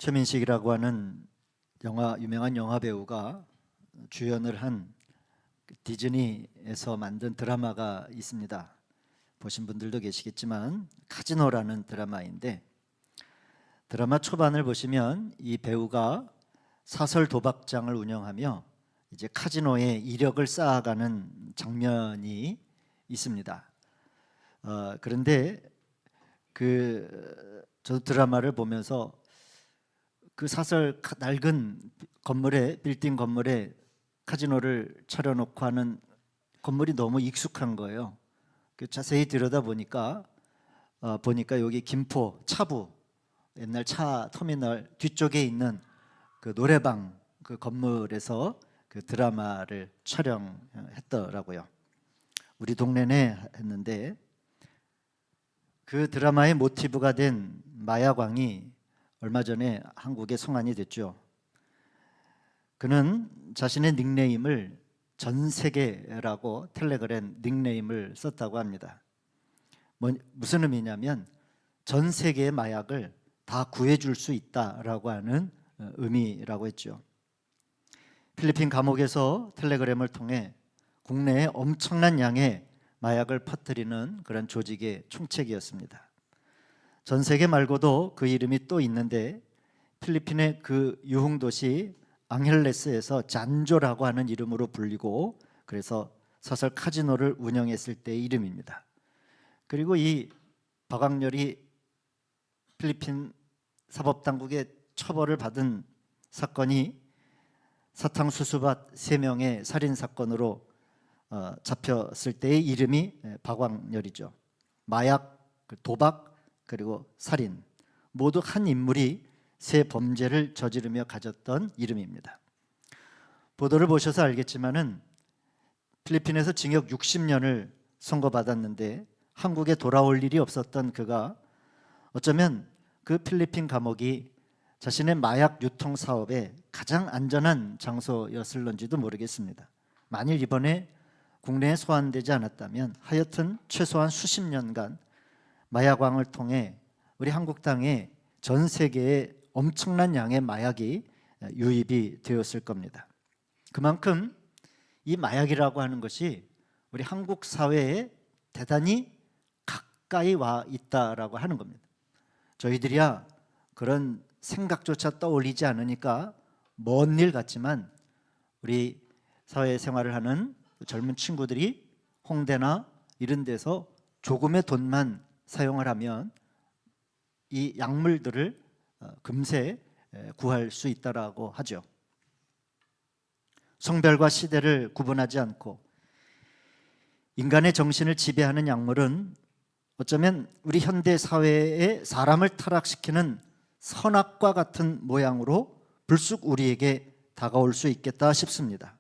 최민식이라고 하는 유명한 영화 배우가 주연을 한 디즈니에서 만든 드라마가 있습니다. 보신 분들도 계시겠지만 카지노라는 드라마인데, 드라마 초반을 보시면 이 배우가 사설 도박장을 운영하며 이제 카지노에 이력을 쌓아가는 장면이 있습니다. 그런데 저 드라마를 보면서 그 사설 낡은 건물에, 빌딩 건물에 카지노를 차려놓고 하는 건물이 너무 익숙한 거예요. 자세히 들여다보니까 여기 김포 차부, 옛날 차 터미널 뒤쪽에 있는 그 노래방 그 건물에서 그 드라마를 촬영했더라고요. 우리 동네네 했는데, 그 드라마의 모티브가 된 마야광이 얼마 전에 한국에 송환이 됐죠. 그는 자신의 닉네임을 전세계라고 텔레그램 닉네임을 썼다고 합니다. 무슨 의미냐면 전 세계의 마약을 다 구해줄 수 있다라고 하는 의미라고 했죠. 필리핀 감옥에서 텔레그램을 통해 국내에 엄청난 양의 마약을 퍼뜨리는 그런 조직의 총책이었습니다. 전 세계 말고도 그 이름이 또 있는데, 필리핀의 그 유흥도시 앙헬레스에서 잔조라고 하는 이름으로 불리고, 그래서 사설 카지노를 운영했을 때의 이름입니다. 그리고 이 박광렬이 필리핀 사법당국의 처벌을 받은 사건이 사탕수수밭 3명의 살인사건으로 잡혔을 때의 이름이 박광렬이죠. 마약, 도박, 그리고 살인, 모두 한 인물이 세 범죄를 저지르며 가졌던 이름입니다. 보도를 보셔서 알겠지만은 필리핀에서 징역 60년을 선고받았는데 한국에 돌아올 일이 없었던 그가 어쩌면 그 필리핀 감옥이 자신의 마약 유통 사업에 가장 안전한 장소였을런지도 모르겠습니다. 만일 이번에 국내에 소환되지 않았다면 하여튼 최소한 수십 년간 마약왕을 통해 우리 한국 땅에 전 세계에 엄청난 양의 마약이 유입이 되었을 겁니다. 그만큼 이 마약이라고 하는 것이 우리 한국 사회에 대단히 가까이 와 있다라고 하는 겁니다. 저희들이야 그런 생각조차 떠올리지 않으니까 먼 일 같지만, 우리 사회생활을 하는 젊은 친구들이 홍대나 이런 데서 조금의 돈만 사용을 하면 이 약물들을 금세 구할 수 있다라고 하죠. 성별과 시대를 구분하지 않고 인간의 정신을 지배하는 약물은 어쩌면 우리 현대 사회의 사람을 타락시키는 선악과 같은 모양으로 불쑥 우리에게 다가올 수 있겠다 싶습니다.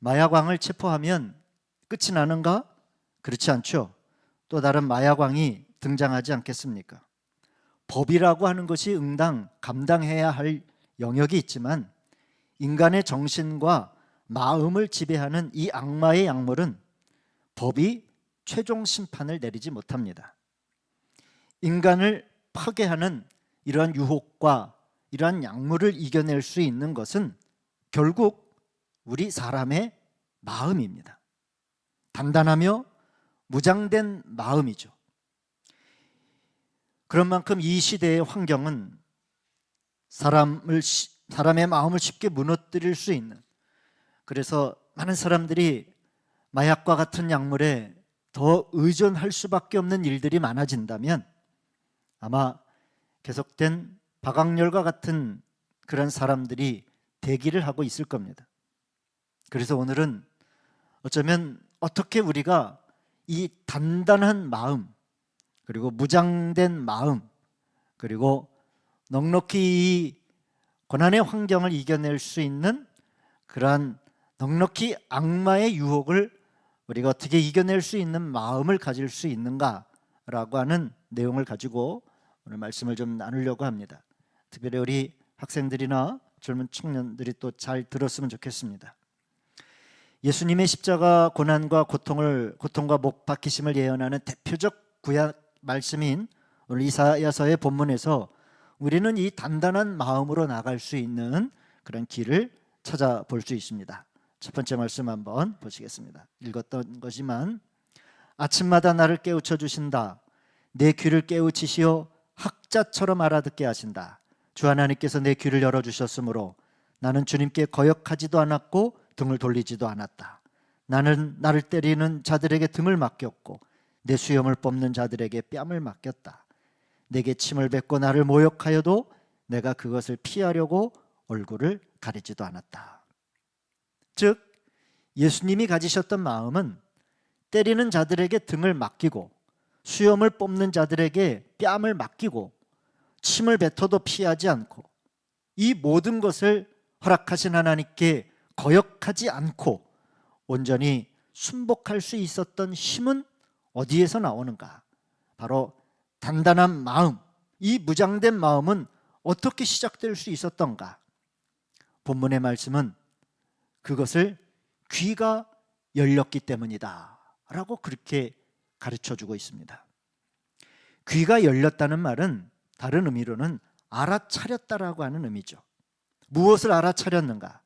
마약왕을 체포하면 끝이 나는가? 그렇지 않죠. 또 다른 마약왕이 등장하지 않겠습니까? 법이라고 하는 것이 응당 감당해야 할 영역이 있지만, 인간의 정신과 마음을 지배하는 이 악마의 약물은 법이 최종 심판을 내리지 못합니다. 인간을 파괴하는 이러한 유혹과 이러한 약물을 이겨낼 수 있는 것은 결국 우리 사람의 마음입니다. 단단하며 무장된 마음이죠. 그런 만큼 이 시대의 환경은 사람의 마음을 쉽게 무너뜨릴 수 있는, 그래서 많은 사람들이 마약과 같은 약물에 더 의존할 수밖에 없는 일들이 많아진다면 아마 계속된 박광렬과 같은 그런 사람들이 대기를 하고 있을 겁니다. 그래서 오늘은 어쩌면 어떻게 우리가 이 단단한 마음, 그리고 무장된 마음, 그리고 넉넉히 이 고난의 환경을 이겨낼 수 있는 그러한 넉넉히 악마의 유혹을 우리가 어떻게 이겨낼 수 있는 마음을 가질 수 있는가라고 하는 내용을 가지고 오늘 말씀을 좀 나누려고 합니다. 특별히 우리 학생들이나 젊은 청년들이 또 잘 들었으면 좋겠습니다. 예수님의 십자가 고난과 고통과 못 박히심을 예언하는 대표적 구약 말씀인 오늘 이사야서의 본문에서 우리는 이 단단한 마음으로 나갈 수 있는 그런 길을 찾아볼 수 있습니다. 첫 번째 말씀 한번 보시겠습니다. 읽었던 거지만 아침마다 나를 깨우쳐 주신다. 내 귀를 깨우치시어 학자처럼 알아듣게 하신다. 주 하나님께서 내 귀를 열어주셨으므로 나는 주님께 거역하지도 않았고 등을 돌리지도 않았다. 나는 나를 때리는 자들에게 등을 맡겼고 내 수염을 뽑는 자들에게 뺨을 맡겼다. 내게 침을 뱉고 나를 모욕하여도 내가 그것을 피하려고 얼굴을 가리지도 않았다. 즉 예수님이 가지셨던 마음은 때리는 자들에게 등을 맡기고 수염을 뽑는 자들에게 뺨을 맡기고 침을 뱉어도 피하지 않고 이 모든 것을 허락하신 하나님께 거역하지 않고 온전히 순복할 수 있었던 힘은 어디에서 나오는가? 바로 단단한 마음, 이 무장된 마음은 어떻게 시작될 수 있었던가? 본문의 말씀은 그것을 귀가 열렸기 때문이다 라고 그렇게 가르쳐주고 있습니다. 귀가 열렸다는 말은 다른 의미로는 알아차렸다라고 하는 의미죠. 무엇을 알아차렸는가?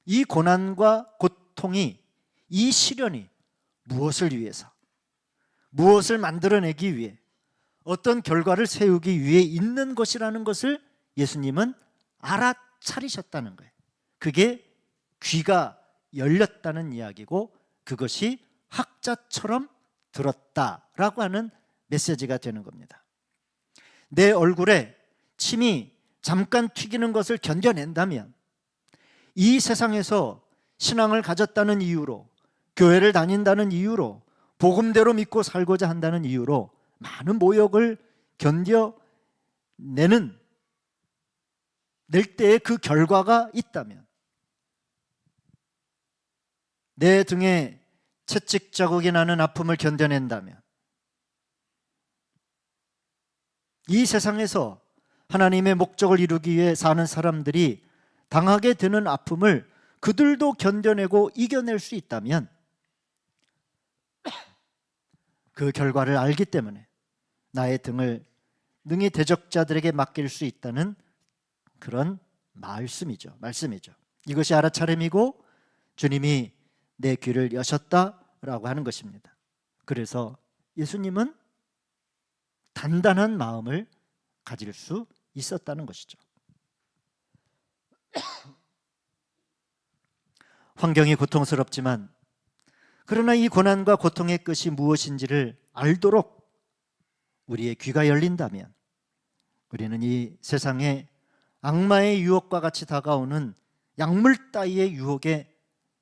이 고난과 고통이, 이 시련이 무엇을 위해서, 무엇을 만들어내기 위해, 어떤 결과를 세우기 위해 있는 것이라는 것을 예수님은 알아차리셨다는 거예요. 그게 귀가 열렸다는 이야기고 그것이 학자처럼 들었다라고 하는 메시지가 되는 겁니다. 내 얼굴에 침이 잠깐 튀기는 것을 견뎌낸다면 이 세상에서 신앙을 가졌다는 이유로, 교회를 다닌다는 이유로, 복음대로 믿고 살고자 한다는 이유로 많은 모욕을 견뎌낼 때에 그 결과가 있다면, 내 등에 채찍 자국이 나는 아픔을 견뎌낸다면, 이 세상에서 하나님의 목적을 이루기 위해 사는 사람들이 당하게 되는 아픔을 그들도 견뎌내고 이겨낼 수 있다면 그 결과를 알기 때문에 나의 등을 능히 대적자들에게 맡길 수 있다는 그런 말씀이죠. 이것이 알아차림이고 주님이 내 귀를 여셨다라고 하는 것입니다. 그래서 예수님은 단단한 마음을 가질 수 있었다는 것이죠. 환경이 고통스럽지만 그러나 이 고난과 고통의 끝이 무엇인지를 알도록 우리의 귀가 열린다면 우리는 이 세상에 악마의 유혹과 같이 다가오는 약물 따위의 유혹에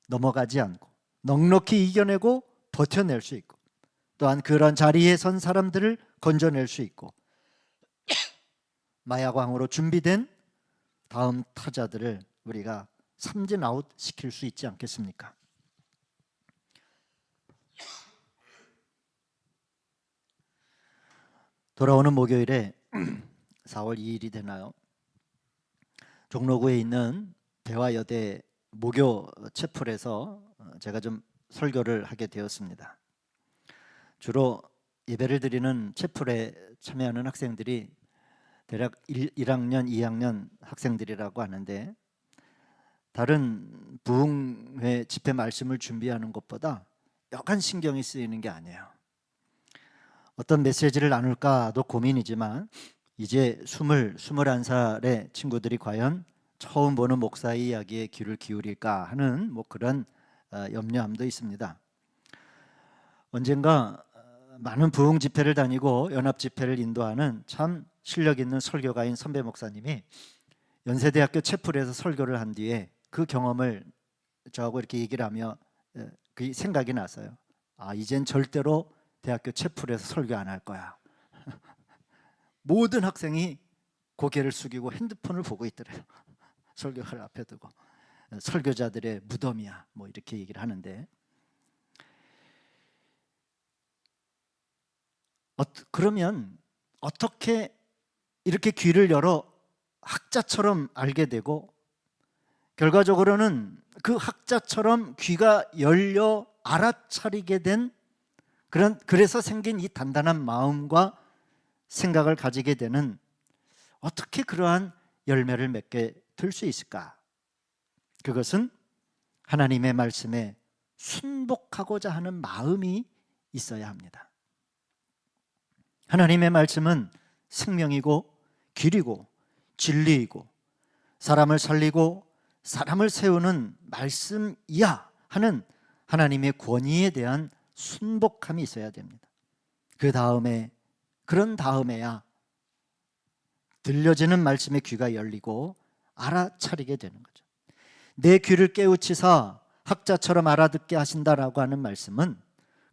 넘어가지 않고 넉넉히 이겨내고 버텨낼 수 있고, 또한 그런 자리에 선 사람들을 건져낼 수 있고, 마약왕으로 준비된 다음 타자들을 우리가 삼진 아웃 시킬 수 있지 않겠습니까? 돌아오는 목요일에 4월 2일이 되나요? 종로구에 있는 대화여대 모교 채플에서 제가 좀 설교를 하게 되었습니다. 주로 예배를 드리는 채플에 참여하는 학생들이 대략 1학년, 2학년 학생들이라고 하는데, 다른 부흥회 집회 말씀을 준비하는 것보다 여간 신경이 쓰이는 게 아니에요. 어떤 메시지를 나눌까도 고민이지만 이제 21살의 친구들이 과연 처음 보는 목사의 이야기에 귀를 기울일까 하는 그런 염려함도 있습니다. 언젠가 많은 부흥 집회를 다니고 연합 집회를 인도하는 참 실력 있는 설교가인 선배 목사님이 연세대학교 채플에서 설교를 한 뒤에 그 경험을 저하고 이렇게 얘기를 하며 그 생각이 났어요. 이젠 절대로 대학교 채플에서 설교 안 할 거야. 모든 학생이 고개를 숙이고 핸드폰을 보고 있더래요. 설교를 앞에 두고. 설교자들의 무덤이야 이렇게 얘기를 하는데, 그러면 어떻게 이렇게 귀를 열어 학자처럼 알게 되고 결과적으로는 그 학자처럼 귀가 열려 알아차리게 된 그래서 생긴 이 단단한 마음과 생각을 가지게 되는 어떻게 그러한 열매를 맺게 될 수 있을까? 그것은 하나님의 말씀에 순복하고자 하는 마음이 있어야 합니다. 하나님의 말씀은 생명이고 길이고 진리이고 사람을 살리고 사람을 세우는 말씀이야 하는 하나님의 권위에 대한 순복함이 있어야 됩니다. 그런 다음에야 들려지는 말씀의 귀가 열리고 알아차리게 되는 거죠. 내 귀를 깨우치사 학자처럼 알아듣게 하신다라고 하는 말씀은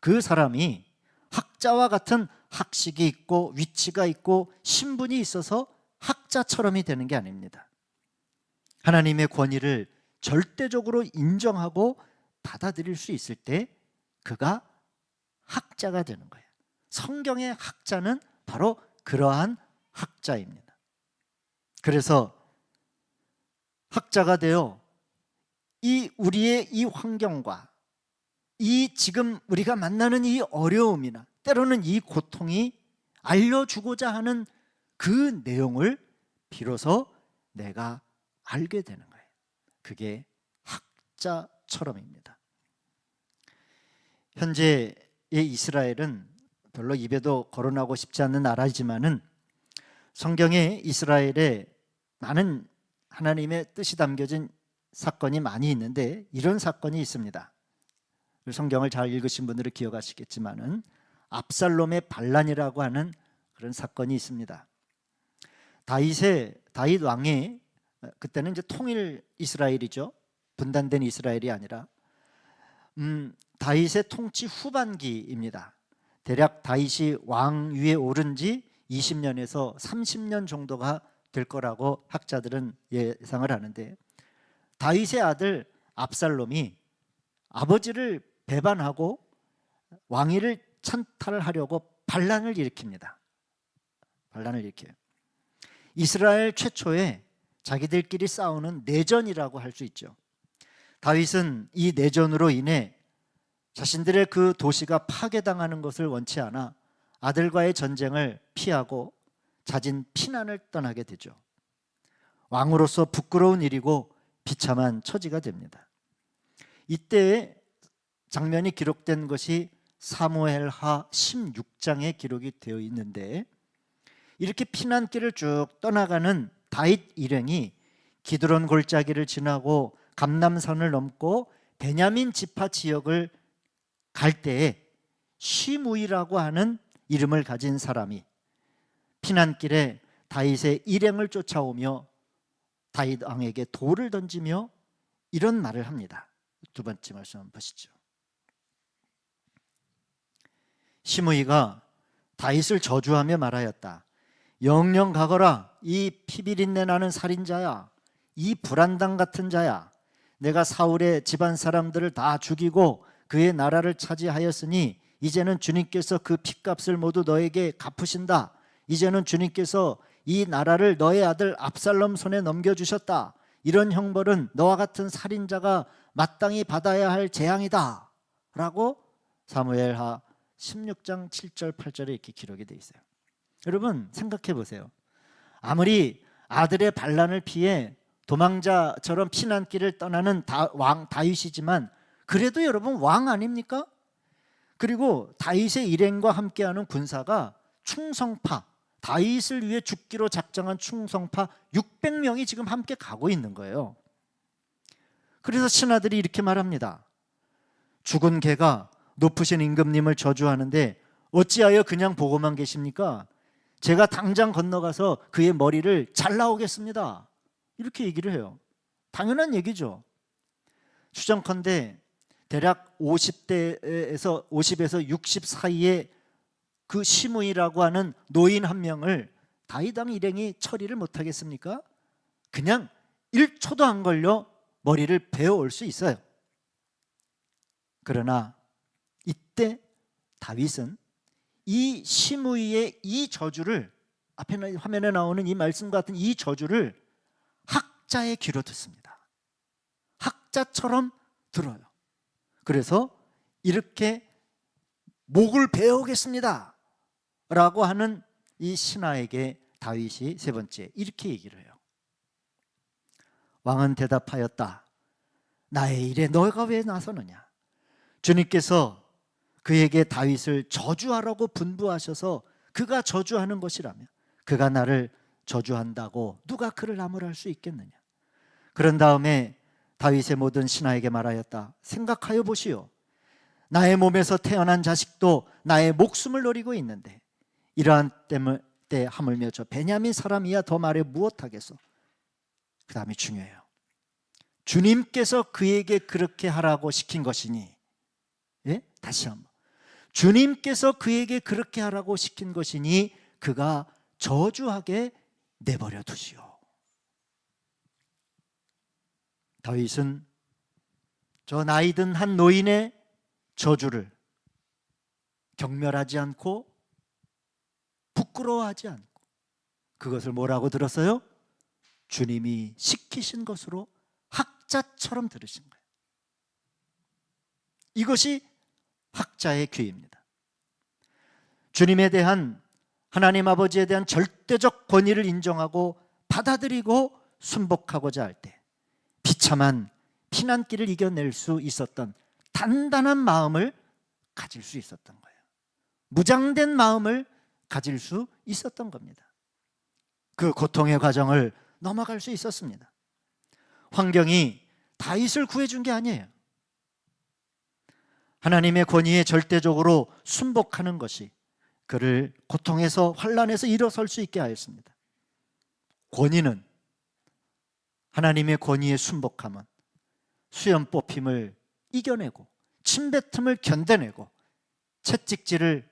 그 사람이 학자와 같은 학식이 있고 위치가 있고 신분이 있어서 학자처럼이 되는 게 아닙니다. 하나님의 권위를 절대적으로 인정하고 받아들일 수 있을 때 그가 학자가 되는 거예요. 성경의 학자는 바로 그러한 학자입니다. 그래서 학자가 되어 우리의 이 환경과 지금 우리가 만나는 이 어려움이나 때로는 이 고통이 알려주고자 하는 그 내용을 비로소 내가 알게 되는 거예요. 그게 학자처럼입니다. 현재의 이스라엘은 별로 입에도 거론하고 싶지 않는 나라이지만은 성경에 이스라엘에 많은 하나님의 뜻이 담겨진 사건이 많이 있는데 이런 사건이 있습니다. 성경을 잘 읽으신 분들은 기억하시겠지만은 압살롬의 반란이라고 하는 그런 사건이 있습니다. 다윗 왕이 그때는 이제 통일 이스라엘이죠. 분단된 이스라엘이 아니라 다윗의 통치 후반기입니다. 대략 다윗이 왕 위에 오른 지 20년에서 30년 정도가 될 거라고 학자들은 예상을 하는데 다윗의 아들 압살롬이 아버지를 배반하고 왕위를 찬탈하려고 반란을 일으킵니다. 반란을 일으켜요. 이스라엘 최초의 자기들끼리 싸우는 내전이라고 할 수 있죠. 다윗은 이 내전으로 인해 자신들의 그 도시가 파괴당하는 것을 원치 않아 아들과의 전쟁을 피하고 자진 피난을 떠나게 되죠. 왕으로서 부끄러운 일이고 비참한 처지가 됩니다. 이때의 장면이 기록된 것이 사무엘하 16장에 기록이 되어 있는데 이렇게 피난길을 쭉 떠나가는 다윗 일행이 기드론 골짜기를 지나고 감람산을 넘고 베냐민 지파 지역을 갈 때에 시므이라고 하는 이름을 가진 사람이 피난길에 다윗의 일행을 쫓아오며 다윗 왕에게 돌을 던지며 이런 말을 합니다. 두 번째 말씀 한번 보시죠. 시므이가 다윗을 저주하며 말하였다. 영영 가거라. 이 피비린내 나는 살인자야. 이 불안당 같은 자야. 내가 사울의 집안 사람들을 다 죽이고 그의 나라를 차지하였으니 이제는 주님께서 그 핏값을 모두 너에게 갚으신다. 이제는 주님께서 이 나라를 너의 아들 압살롬 손에 넘겨주셨다. 이런 형벌은 너와 같은 살인자가 마땅히 받아야 할 재앙이다 라고 사무엘하 16장 7절 8절에 이렇게 기록이 되어 있어요. 여러분 생각해 보세요. 아무리 아들의 반란을 피해 도망자처럼 피난길을 떠나는 왕 다윗이지만 그래도 여러분 왕 아닙니까? 그리고 다윗의 일행과 함께하는 군사가 충성파, 다윗을 위해 죽기로 작정한 충성파 600명이 지금 함께 가고 있는 거예요. 그래서 신하들이 이렇게 말합니다. 죽은 개가 높으신 임금님을 저주하는데 어찌하여 그냥 보고만 계십니까? 제가 당장 건너가서 그의 머리를 잘라오겠습니다. 이렇게 얘기를 해요. 당연한 얘기죠. 추정컨대 대략 50에서 60 사이에 그 시므이라고 하는 노인 한 명을 다윗 왕 일행이 처리를 못하겠습니까? 그냥 1초도 안 걸려 머리를 베어올 수 있어요. 그러나 이때 다윗은 이 시므이의 이 저주를 앞에 화면에 나오는 이 말씀 같은 이 저주를 학자의 귀로 듣습니다. 학자처럼 들어요. 그래서 이렇게 목을 베어오겠습니다 라고 하는 이 신하에게 다윗이 세 번째 이렇게 얘기를 해요. 왕은 대답하였다. 나의 일에 너가 왜 나서느냐? 주님께서 그에게 다윗을 저주하라고 분부하셔서 그가 저주하는 것이라며 그가 나를 저주한다고 누가 그를 나무랄 수 있겠느냐? 그런 다음에 다윗의 모든 신하에게 말하였다. 생각하여 보시오. 나의 몸에서 태어난 자식도 나의 목숨을 노리고 있는데 이러한 때 하물며 저 베냐민 사람이야 더 말해 무엇하겠소? 그 다음이 중요해요. 주님께서 그에게 그렇게 하라고 시킨 것이니, 예? 다시 한번, 주님께서 그에게 그렇게 하라고 시킨 것이니 그가 저주하게 내버려 두시오. 다윗은 저 나이든 한 노인의 저주를 경멸하지 않고 부끄러워하지 않고 그것을 뭐라고 들었어요? 주님이 시키신 것으로 학자처럼 들으신 거예요. 이것이 학자의 귀입니다. 주님에 대한, 하나님 아버지에 대한 절대적 권위를 인정하고 받아들이고 순복하고자 할 때 비참한 피난길을 이겨낼 수 있었던 단단한 마음을 가질 수 있었던 거예요. 무장된 마음을 가질 수 있었던 겁니다. 그 고통의 과정을 넘어갈 수 있었습니다. 환경이 다윗을 구해준 게 아니에요. 하나님의 권위에 절대적으로 순복하는 것이 그를 고통에서, 환난에서 일어설 수 있게 하였습니다. 권위는, 하나님의 권위에 순복함은 수염 뽑힘을 이겨내고 침뱉음을 견뎌내고 채찍질을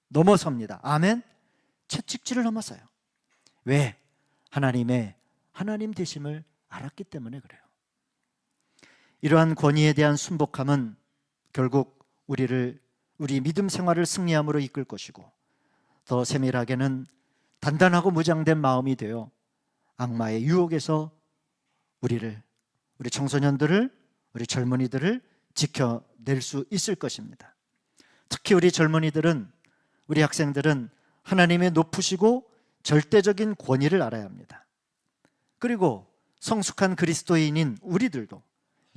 넘어섭니다. 아멘. 채찍질을 넘어서요. 왜? 하나님의 하나님 되심을 알았기 때문에 그래요. 이러한 권위에 대한 순복함은 결국 우리 믿음 생활을 승리함으로 이끌 것이고, 더 세밀하게는 단단하고 무장된 마음이 되어 악마의 유혹에서 우리 청소년들을, 우리 젊은이들을 지켜낼 수 있을 것입니다. 특히 우리 젊은이들은, 우리 학생들은 하나님의 높으시고 절대적인 권위를 알아야 합니다. 그리고 성숙한 그리스도인인 우리들도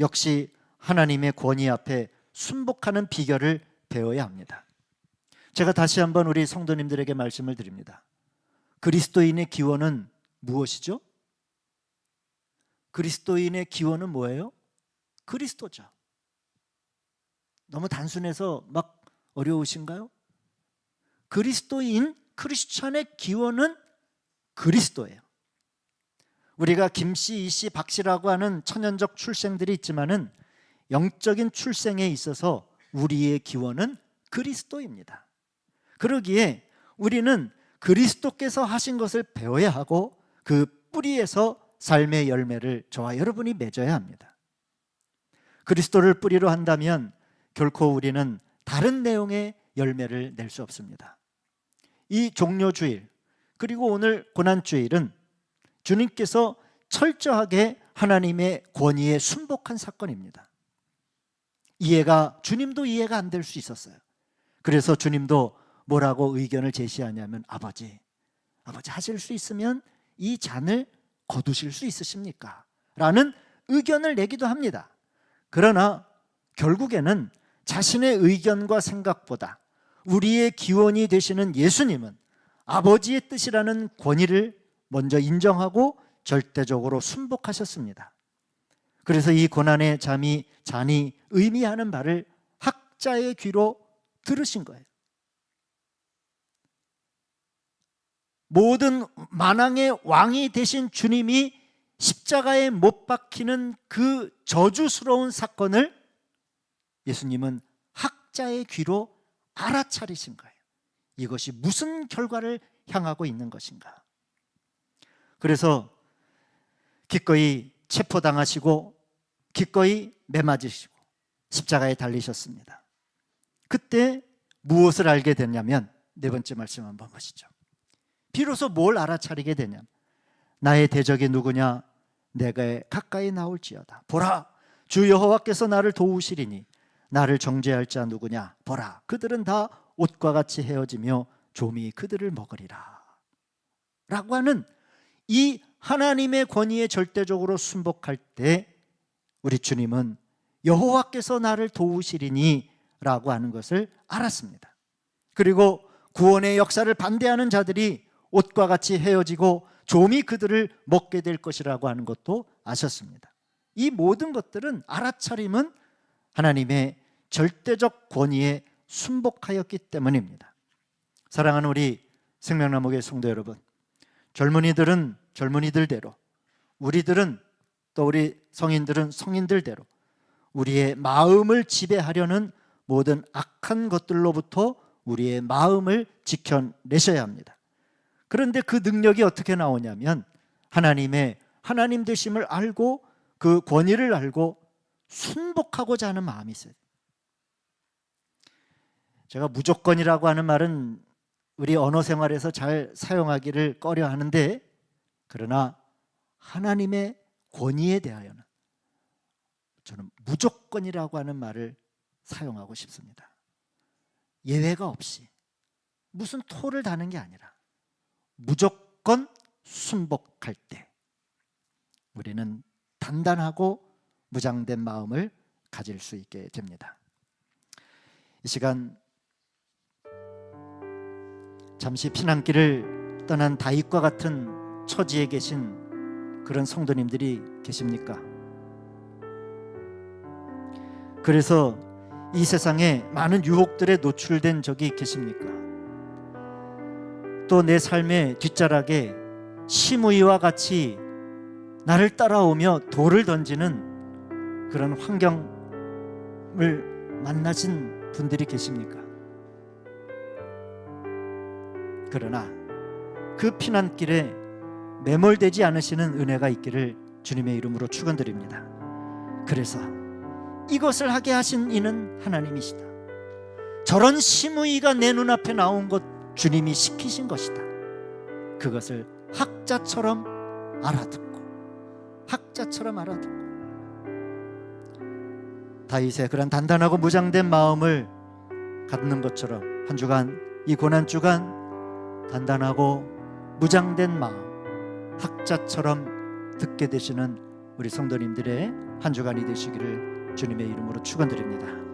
역시 하나님의 권위 앞에 순복하는 비결을 배워야 합니다. 제가 다시 한번 우리 성도님들에게 말씀을 드립니다. 그리스도인의 기원은 무엇이죠? 그리스도인의 기원은 뭐예요? 그리스도죠. 너무 단순해서 막 어려우신가요? 그리스도인, 크리스천의 기원은 그리스도예요. 우리가 김씨, 이씨, 박씨라고 하는 천연적 출생들이 있지만은 영적인 출생에 있어서 우리의 기원은 그리스도입니다. 그러기에 우리는 그리스도께서 하신 것을 배워야 하고 그 뿌리에서 삶의 열매를 저와 여러분이 맺어야 합니다. 그리스도를 뿌리로 한다면 결코 우리는 다른 내용의 열매를 낼 수 없습니다. 이 종료주일, 그리고 오늘 고난주일은 주님께서 철저하게 하나님의 권위에 순복한 사건입니다. 주님도 이해가 안 될 수 있었어요. 그래서 주님도 뭐라고 의견을 제시하냐면, 아버지 하실 수 있으면 이 잔을 거두실 수 있으십니까? 라는 의견을 내기도 합니다. 그러나 결국에는 자신의 의견과 생각보다 우리의 기원이 되시는 예수님은 아버지의 뜻이라는 권위를 먼저 인정하고 절대적으로 순복하셨습니다. 그래서 이 고난의 잔이 의미하는 바를 학자의 귀로 들으신 거예요. 모든 만왕의 왕이 되신 주님이 십자가에 못 박히는 그 저주스러운 사건을 예수님은 학자의 귀로 알아차리신 거예요. 이것이 무슨 결과를 향하고 있는 것인가. 그래서 기꺼이 체포당하시고 기꺼이 매맞으시고 십자가에 달리셨습니다. 그때 무엇을 알게 됐냐면, 네 번째 말씀 한번 보시죠. 비로소 뭘 알아차리게 되냐면, 나의 대적이 누구냐? 내가 가까이 나올지어다. 보라, 주 여호와께서 나를 도우시리니 나를 정죄할 자 누구냐? 보라, 그들은 다 옷과 같이 헤어지며 좀이 그들을 먹으리라. 라고 하는 이 하나님의 권위에 절대적으로 순복할 때 우리 주님은 여호와께서 나를 도우시리니 라고 하는 것을 알았습니다. 그리고 구원의 역사를 반대하는 자들이 옷과 같이 헤어지고 좀이 그들을 먹게 될 것이라고 하는 것도 아셨습니다. 이 모든 것들은 알아차림은 하나님의 절대적 권위에 순복하였기 때문입니다. 사랑하는 우리 생명나무교회 성도 여러분, 젊은이들은 젊은이들대로, 우리들은 또 우리 성인들은 성인들대로 우리의 마음을 지배하려는 모든 악한 것들로부터 우리의 마음을 지켜내셔야 합니다. 그런데 그 능력이 어떻게 나오냐면 하나님의 하나님 되심을 알고 그 권위를 알고 순복하고자 하는 마음이 있어요. 제가 무조건이라고 하는 말은 우리 언어 생활에서 잘 사용하기를 꺼려 하는데, 그러나 하나님의 권위에 대하여는 저는 무조건이라고 하는 말을 사용하고 싶습니다. 예외가 없이, 무슨 토를 다는 게 아니라 무조건 순복할 때 우리는 단단하고 무장된 마음을 가질 수 있게 됩니다. 이 시간 잠시 피난길을 떠난 다윗과 같은 처지에 계신 그런 성도님들이 계십니까? 그래서 이 세상에 많은 유혹들에 노출된 적이 계십니까? 또 내 삶의 뒷자락에 시므이와 같이 나를 따라오며 돌을 던지는 그런 환경을 만나신 분들이 계십니까? 그러나 그 피난길에 매몰되지 않으시는 은혜가 있기를 주님의 이름으로 축원드립니다. 그래서 이것을 하게 하신 이는 하나님이시다. 저런 시므이가 내 눈앞에 나온 것 주님이 시키신 것이다. 그것을 학자처럼 알아듣고 다윗의 그런 단단하고 무장된 마음을 갖는 것처럼 한 주간, 이 고난주간 단단하고 무장된 마음, 학자처럼 듣게 되시는 우리 성도님들의 한 주간이 되시기를 주님의 이름으로 축원드립니다.